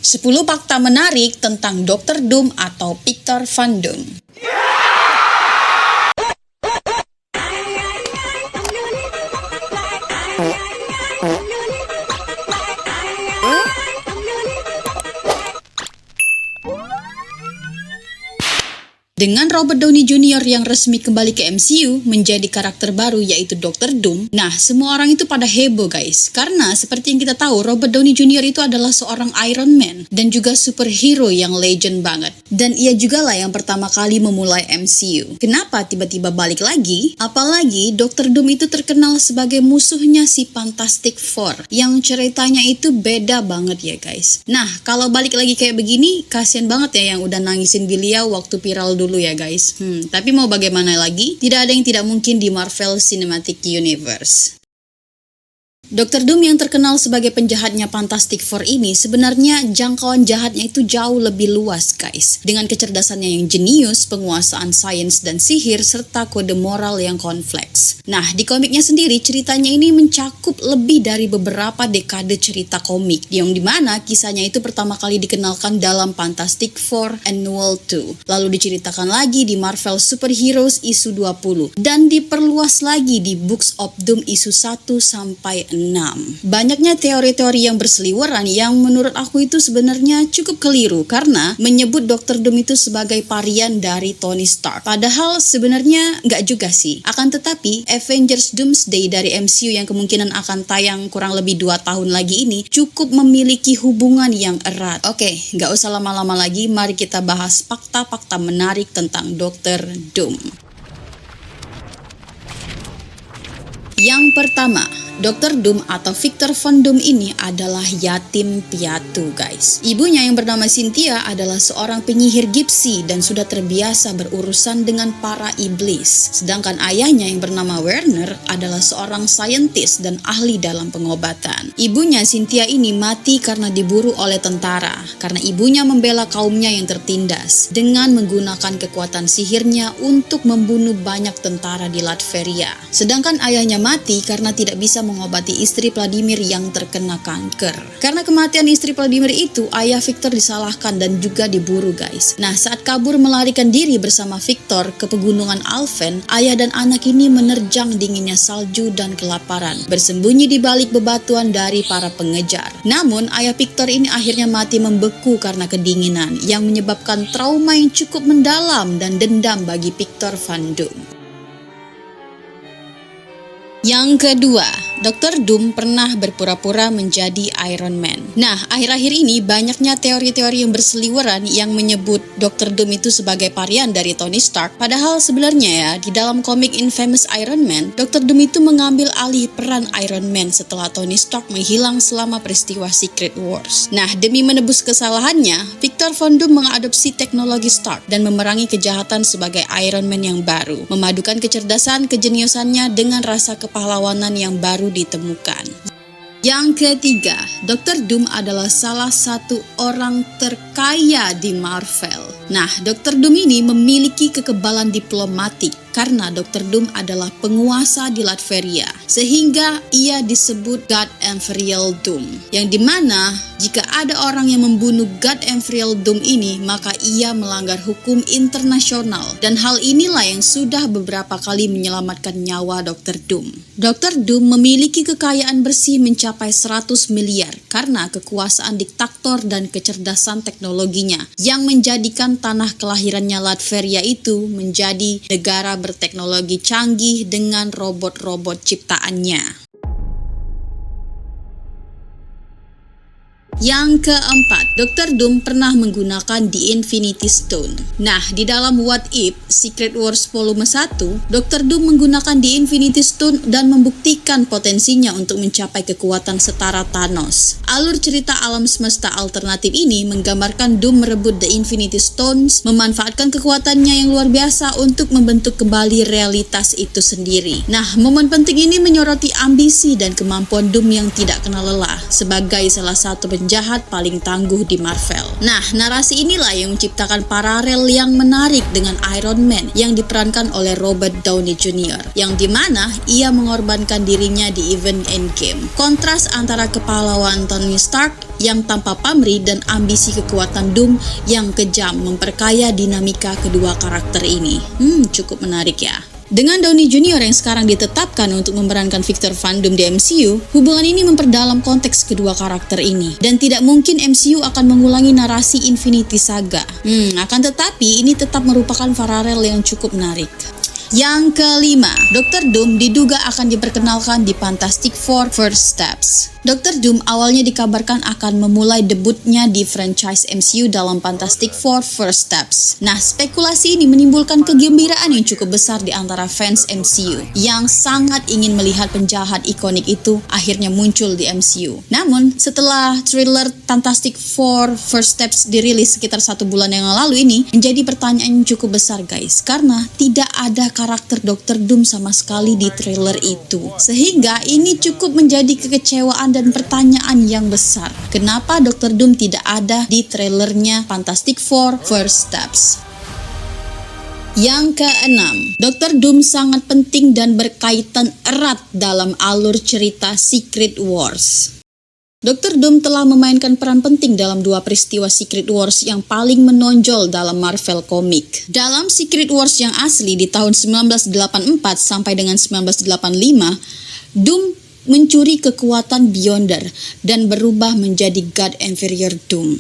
10 fakta menarik tentang Dr. Doom atau Victor Van Doom. Dengan Robert Downey Jr. yang resmi kembali ke MCU menjadi karakter baru yaitu Dr. Doom, nah semua orang itu pada heboh guys. Karena seperti yang kita tahu, Robert Downey Jr. itu adalah seorang Iron Man dan juga superhero yang legend banget. Dan ia juga lah yang pertama kali memulai MCU. Kenapa tiba-tiba balik lagi? Apalagi Dr. Doom itu terkenal sebagai musuhnya si Fantastic Four yang ceritanya itu beda banget ya guys. Nah kalau balik lagi kayak begini, kasian banget ya yang udah nangisin beliau waktu viral dulu ya guys. Tapi mau bagaimana lagi? Tidak ada yang tidak mungkin di Marvel Cinematic Universe. Dr. Doom yang terkenal sebagai penjahatnya Fantastic Four ini sebenarnya jangkauan jahatnya itu jauh lebih luas guys. Dengan kecerdasannya yang jenius, penguasaan sains dan sihir, serta kode moral yang kompleks. Nah di komiknya sendiri ceritanya ini mencakup lebih dari beberapa dekade cerita komik, yang dimana kisahnya itu pertama kali dikenalkan dalam Fantastic Four Annual 2. Lalu diceritakan lagi di Marvel Superheroes isu 20 dan diperluas lagi di Books of Doom isu 1 sampai 6. Banyaknya teori-teori yang berseliweran yang menurut aku itu sebenarnya cukup keliru karena menyebut Dr. Doom itu sebagai varian dari Tony Stark. Padahal sebenarnya nggak juga sih. Akan tetapi Avengers Doomsday dari MCU yang kemungkinan akan tayang kurang lebih 2 tahun lagi ini cukup memiliki hubungan yang erat. Oke, nggak usah lama-lama lagi, mari kita bahas fakta-fakta menarik tentang Dr. Doom. Yang pertama, Dr. Doom atau Victor Van Doom ini adalah yatim piatu guys. Ibunya yang bernama Cynthia adalah seorang penyihir gipsi dan sudah terbiasa berurusan dengan para iblis. Sedangkan ayahnya yang bernama Werner adalah seorang saintis dan ahli dalam pengobatan. Ibunya Cynthia ini mati karena diburu oleh tentara karena ibunya membela kaumnya yang tertindas dengan menggunakan kekuatan sihirnya untuk membunuh banyak tentara di Latveria. Sedangkan ayahnya mati karena tidak bisa mengobati istri Vladimir yang terkena kanker. Karena kematian istri Vladimir itu, ayah Victor disalahkan dan juga diburu guys. Nah, saat kabur melarikan diri bersama Victor ke pegunungan Alphen, ayah dan anak ini menerjang dinginnya salju dan kelaparan, bersembunyi di balik bebatuan dari para pengejar. Namun, ayah Victor ini akhirnya mati membeku karena kedinginan, yang menyebabkan trauma yang cukup mendalam dan dendam bagi Victor Van Doom. Yang kedua, Dr. Doom pernah berpura-pura menjadi Iron Man. Nah, akhir-akhir ini banyaknya teori-teori yang berseliweran yang menyebut Dr. Doom itu sebagai varian dari Tony Stark. Padahal sebenarnya ya, di dalam komik Infamous Iron Man, Dr. Doom itu mengambil alih peran Iron Man setelah Tony Stark menghilang selama peristiwa Secret Wars. Nah, demi menebus kesalahannya, Victor Van Doom mengadopsi teknologi Stark dan memerangi kejahatan sebagai Iron Man yang baru, memadukan kecerdasan kejeniusannya dengan rasa kepahlawanan yang baru ditemukan. Yang ketiga, Dr. Doom adalah salah satu orang terkaya di Marvel. Nah, Dr. Doom ini memiliki kekebalan diplomatik karena Dr. Doom adalah penguasa di Latveria, sehingga ia disebut God Imperial Doom. Yang dimana jika ada orang yang membunuh God Imperial Doom ini, maka ia melanggar hukum internasional. Dan hal inilah yang sudah beberapa kali menyelamatkan nyawa Dr. Doom. Dr. Doom memiliki kekayaan bersih mencapai 100 miliar karena kekuasaan diktator dan kecerdasan teknologinya yang menjadikan tanah kelahirannya Latveria itu menjadi negara berteknologi canggih dengan robot-robot ciptaannya. Yang keempat, Dr. Doom pernah menggunakan The Infinity Stone. Nah, di dalam What If Secret Wars Volume 1, Dr. Doom menggunakan The Infinity Stone dan membuktikan potensinya untuk mencapai kekuatan setara Thanos. Alur cerita alam semesta alternatif ini menggambarkan Doom merebut The Infinity Stones, memanfaatkan kekuatannya yang luar biasa untuk membentuk kembali realitas itu sendiri. Nah, momen penting ini menyoroti ambisi dan kemampuan Doom yang tidak kenal lelah sebagai salah satu penjahat paling tangguh di Marvel. Nah, narasi inilah yang menciptakan paralel yang menarik dengan Iron Man yang diperankan oleh Robert Downey Jr. yang dimana ia mengorbankan dirinya di event Endgame. Kontras antara kepahlawanan Tony Stark yang tanpa pamrih dan ambisi kekuatan Doom yang kejam memperkaya dinamika kedua karakter ini. Cukup menarik ya. Dengan Downey Jr. yang sekarang ditetapkan untuk memerankan Victor Van Doom di MCU, hubungan ini memperdalam konteks kedua karakter ini. Dan tidak mungkin MCU akan mengulangi narasi Infinity Saga. Akan tetapi ini tetap merupakan paralel yang cukup menarik. Yang kelima, Dr. Doom diduga akan diperkenalkan di Fantastic Four First Steps. Dr. Doom awalnya dikabarkan akan memulai debutnya di franchise MCU dalam Fantastic Four First Steps. Nah, spekulasi ini menimbulkan kegembiraan yang cukup besar di antara fans MCU yang sangat ingin melihat penjahat ikonik itu akhirnya muncul di MCU. Namun, setelah trailer Fantastic Four First Steps dirilis sekitar 1 bulan yang lalu ini, menjadi pertanyaan yang cukup besar guys, karena tidak ada karakter Dr. Doom sama sekali di trailer itu. Sehingga ini cukup menjadi kekecewaan dan pertanyaan yang besar. Kenapa Dr. Doom tidak ada di trailernya Fantastic Four First Steps? Yang keenam, Dr. Doom sangat penting dan berkaitan erat dalam alur cerita Secret Wars. Dr. Doom telah memainkan peran penting dalam 2 peristiwa Secret Wars yang paling menonjol dalam Marvel Comic. Dalam Secret Wars yang asli di tahun 1984 sampai dengan 1985, Doom mencuri kekuatan Beyonder dan berubah menjadi God Inferior Doom.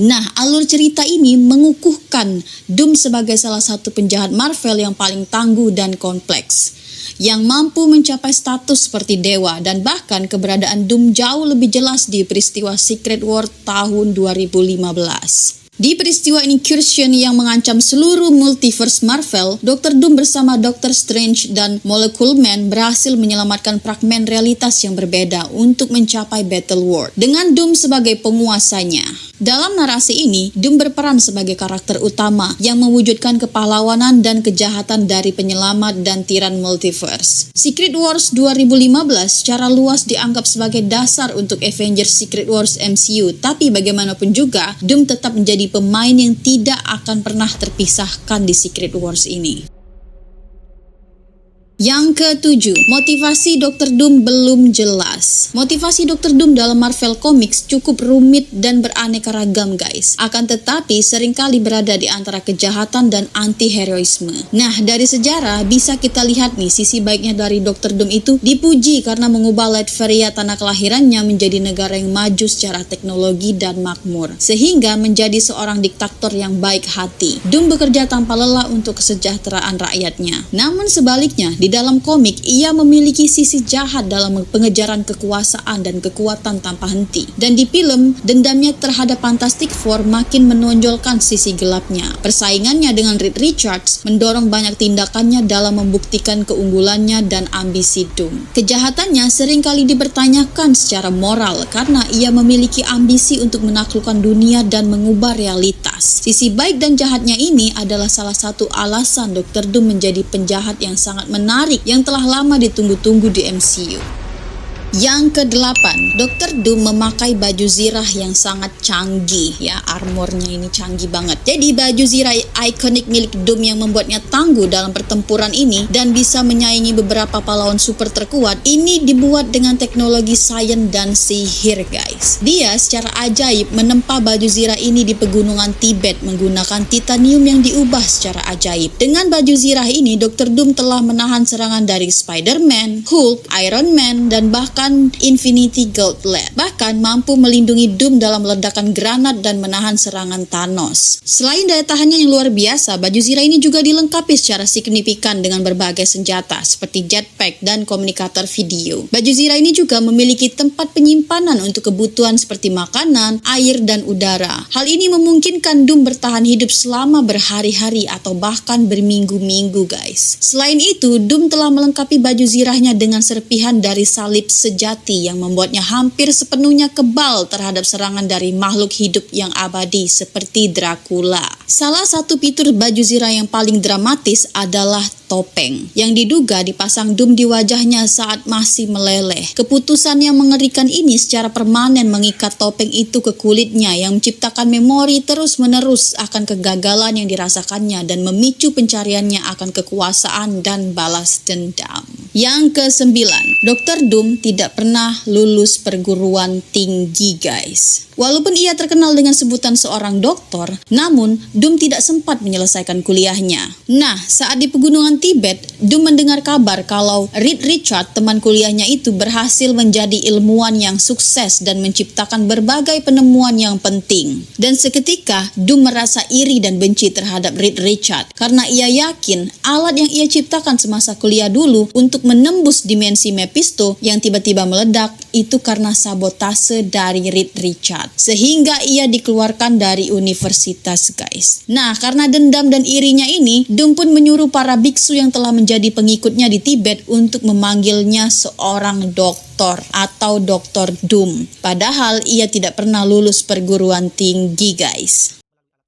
Nah, alur cerita ini mengukuhkan Doom sebagai salah satu penjahat Marvel yang paling tangguh dan kompleks, yang mampu mencapai status seperti dewa, dan bahkan keberadaan Doom jauh lebih jelas di peristiwa Secret War tahun 2015. Di peristiwa Incursion yang mengancam seluruh multiverse Marvel, Dr. Doom bersama Doctor Strange dan Molecule Man berhasil menyelamatkan fragmen realitas yang berbeda untuk mencapai Battle World, dengan Doom sebagai penguasanya. Dalam narasi ini, Doom berperan sebagai karakter utama yang mewujudkan kepahlawanan dan kejahatan dari penyelamat dan tiran multiverse. Secret Wars 2015 secara luas dianggap sebagai dasar untuk Avengers Secret Wars MCU, tapi bagaimanapun juga, Doom tetap menjadi pemain yang tidak akan pernah terpisahkan di Secret Wars ini. Yang ketujuh, motivasi Dr. Doom belum jelas. Motivasi Dr. Doom dalam Marvel Comics cukup rumit dan beraneka ragam guys. Akan tetapi seringkali berada di antara kejahatan dan anti-heroisme. Nah, dari sejarah bisa kita lihat nih sisi baiknya dari Dr. Doom itu dipuji karena mengubah Latveria, tanah kelahirannya, menjadi negara yang maju secara teknologi dan makmur, sehingga menjadi seorang diktator yang baik hati. Doom bekerja tanpa lelah untuk kesejahteraan rakyatnya. Namun sebaliknya, di dalam komik, ia memiliki sisi jahat dalam pengejaran kekuasaan dan kekuatan tanpa henti. Dan di film, dendamnya terhadap Fantastic Four makin menonjolkan sisi gelapnya. Persaingannya dengan Reed Richards mendorong banyak tindakannya dalam membuktikan keunggulannya dan ambisi Doom. Kejahatannya seringkali dipertanyakan secara moral karena ia memiliki ambisi untuk menaklukkan dunia dan mengubah realitas. Sisi baik dan jahatnya ini adalah salah satu alasan Dr. Doom menjadi penjahat yang sangat menarik yang telah lama ditunggu-tunggu di MCU. Yang kedelapan, Dr. Doom memakai baju zirah yang sangat canggih ya, armornya ini canggih banget. Jadi baju zirah ikonik milik Doom yang membuatnya tangguh dalam pertempuran ini dan bisa menyaingi beberapa pahlawan super terkuat ini dibuat dengan teknologi sains dan sihir guys. Dia secara ajaib menempa baju zirah ini di pegunungan Tibet menggunakan titanium yang diubah secara ajaib. Dengan baju zirah ini, Dr. Doom telah menahan serangan dari Spider-Man, Hulk, Iron Man, dan bahkan Infinity Gauntlet. Bahkan mampu melindungi Doom dalam ledakan granat dan menahan serangan Thanos. Selain daya tahannya yang luar biasa, baju zirah ini juga dilengkapi secara signifikan dengan berbagai senjata seperti jetpack dan komunikator video. Baju zirah ini juga memiliki tempat penyimpanan untuk kebutuhan seperti makanan, air, dan udara. Hal ini memungkinkan Doom bertahan hidup selama berhari-hari atau bahkan berminggu-minggu guys. Selain itu, Doom telah melengkapi baju zirahnya dengan serpihan dari salib sejati yang membuatnya hampir sepenuhnya kebal terhadap serangan dari makhluk hidup yang abadi seperti Dracula. Salah satu fitur baju Zira yang paling dramatis adalah topeng yang diduga dipasang Doom di wajahnya saat masih meleleh. Keputusan yang mengerikan ini secara permanen mengikat topeng itu ke kulitnya yang menciptakan memori terus-menerus akan kegagalan yang dirasakannya dan memicu pencariannya akan kekuasaan dan balas dendam. Yang ke-9, Dr. Doom tidak pernah lulus perguruan tinggi, guys. Walaupun ia terkenal dengan sebutan seorang doktor, namun Doom tidak sempat menyelesaikan kuliahnya. Nah, saat di pegunungan Tibet, Doom mendengar kabar kalau Reed Richards, teman kuliahnya itu, berhasil menjadi ilmuwan yang sukses dan menciptakan berbagai penemuan yang penting. Dan seketika, Doom merasa iri dan benci terhadap Reed Richards karena ia yakin alat yang ia ciptakan semasa kuliah dulu untuk menembus dimensi Mephisto yang tiba-tiba meledak itu karena sabotase dari Reed Richards, sehingga ia dikeluarkan dari universitas, guys. Nah, karena dendam dan irinya ini, Doom pun menyuruh para biksu yang telah menjadi pengikutnya di Tibet untuk memanggilnya seorang doktor atau Dr. Doom. Padahal ia tidak pernah lulus perguruan tinggi, guys.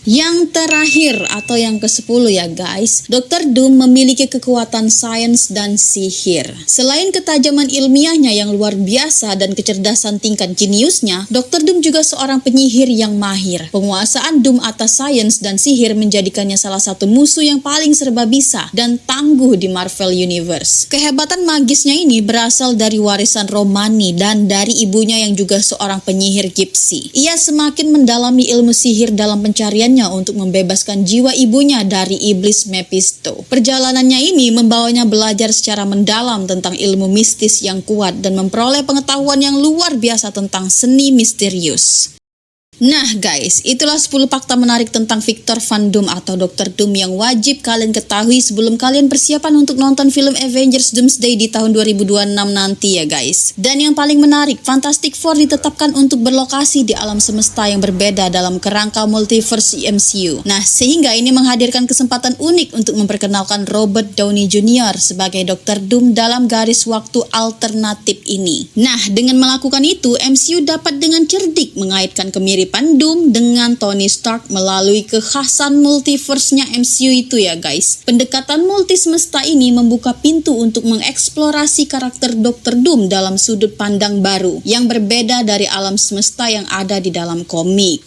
Yang terakhir atau yang ke-10 ya guys, Dr. Doom memiliki kekuatan sains dan sihir. Selain ketajaman ilmiahnya yang luar biasa dan kecerdasan tingkat jeniusnya, Dr. Doom juga seorang penyihir yang mahir. Penguasaan Doom atas sains dan sihir menjadikannya salah satu musuh yang paling serba bisa dan tangguh di Marvel Universe. Kehebatan magisnya ini berasal dari warisan Romani dan dari ibunya yang juga seorang penyihir Gypsy. Ia semakin mendalami ilmu sihir dalam pencarian untuk membebaskan jiwa ibunya dari iblis Mephisto. Perjalanannya ini membawanya belajar secara mendalam tentang ilmu mistis yang kuat dan memperoleh pengetahuan yang luar biasa tentang seni misterius. Nah guys, itulah 10 fakta menarik tentang Victor Van Doom atau Dr. Doom yang wajib kalian ketahui sebelum kalian persiapan untuk nonton film Avengers Doomsday di tahun 2026 nanti ya guys. Dan yang paling menarik, Fantastic Four ditetapkan untuk berlokasi di alam semesta yang berbeda dalam kerangka multiverse MCU. Nah, sehingga ini menghadirkan kesempatan unik untuk memperkenalkan Robert Downey Jr. sebagai Dr. Doom dalam garis waktu alternatif ini. Nah, dengan melakukan itu, MCU dapat dengan cerdik mengaitkan kemiripan Doom dengan Tony Stark melalui kekhasan multiverse-nya MCU itu ya guys. Pendekatan multi semesta ini membuka pintu untuk mengeksplorasi karakter Dr. Doom dalam sudut pandang baru yang berbeda dari alam semesta yang ada di dalam komik.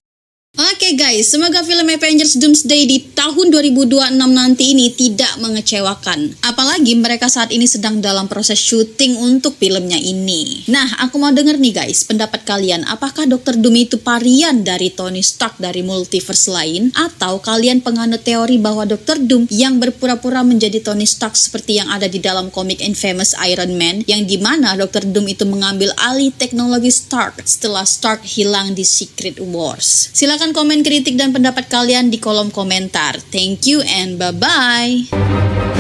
Oke guys, semoga film Avengers Doomsday di tahun 2026 nanti ini tidak mengecewakan. Apalagi mereka saat ini sedang dalam proses syuting untuk filmnya ini. Nah, aku mau denger nih guys, pendapat kalian. Apakah Dr. Doom itu varian dari Tony Stark dari multiverse lain? Atau kalian penganut teori bahwa Dr. Doom yang berpura-pura menjadi Tony Stark seperti yang ada di dalam komik Infamous Iron Man, yang dimana Dr. Doom itu mengambil alih teknologi Stark setelah Stark hilang di Secret Wars? Silakan komen kritik dan pendapat kalian di kolom komentar. Thank you and bye-bye.